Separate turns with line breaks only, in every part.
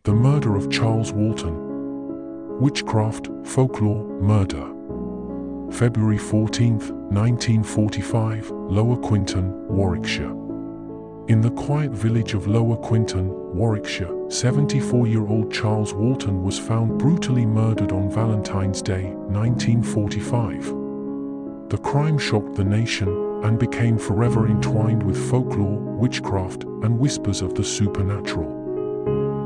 The murder of Charles Walton. Witchcraft, folklore, murder. February 14, 1945, Lower Quinton, Warwickshire. In the quiet village of Lower Quinton, Warwickshire, 74-year-old Charles Walton was found brutally murdered on Valentine's Day, 1945. The crime shocked the nation and became forever entwined with folklore, witchcraft, and whispers of the supernatural.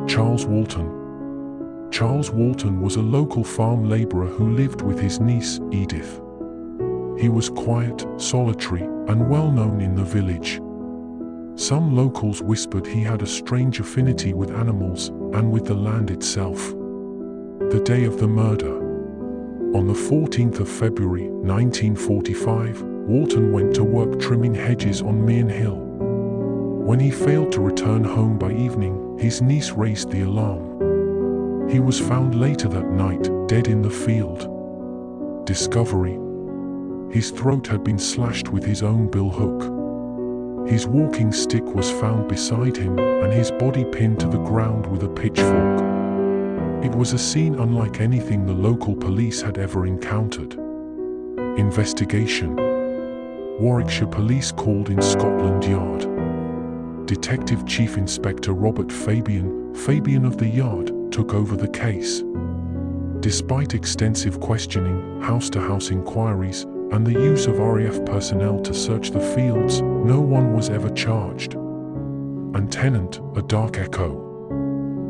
Charles Walton. Charles Walton was a local farm laborer who lived with his niece, Edith. He was quiet, solitary, and well known in the village. Some locals whispered he had a strange affinity with animals and with the land itself. The day of the murder. On the 14th of February, 1945, Walton went to work trimming hedges on Meon Hill. When he failed to return home by evening, his niece raised the alarm. He was found later that night, dead in the field. Discovery. His throat had been slashed with his own billhook. His walking stick was found beside him, and his body pinned to the ground with a pitchfork. It was a scene unlike anything the local police had ever encountered. Investigation. Warwickshire police called in Scotland Yard. Detective Chief Inspector Robert Fabian of the Yard, took over the case. Despite extensive questioning, house-to-house inquiries, and the use of RAF personnel to search the fields, no one was ever charged. And Tennant, a dark echo.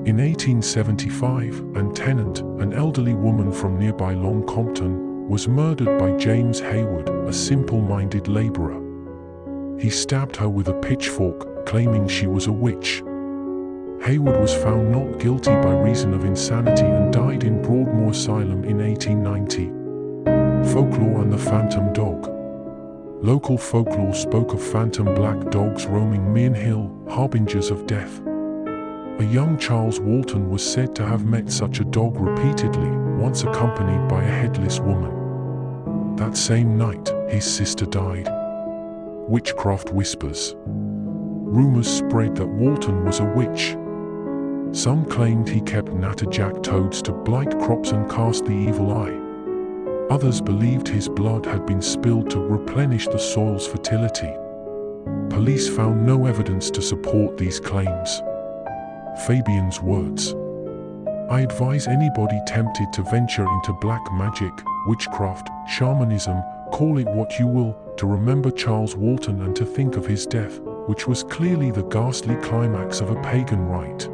In 1875, Anne Tennant, an elderly woman from nearby Long Compton, was murdered by James Haywood, a simple-minded labourer. He stabbed her with a pitchfork, claiming she was a witch. Haywood was found not guilty by reason of insanity and died in Broadmoor Asylum in 1890. Folklore and the phantom dog. Local folklore spoke of phantom black dogs roaming Meon Hill, harbingers of death. A young Charles Walton was said to have met such a dog repeatedly, once accompanied by a headless woman. That same night, his sister died. Witchcraft whispers. Rumors spread that Walton was a witch. Some claimed he kept natterjack toads to blight crops and cast the evil eye. Others believed his blood had been spilled to replenish the soil's fertility. Police found no evidence to support these claims. Fabian's words. I advise anybody tempted to venture into black magic, witchcraft, shamanism, call it what you will, to remember Charles Walton and to think of his death, which was clearly the ghastly climax of a pagan rite.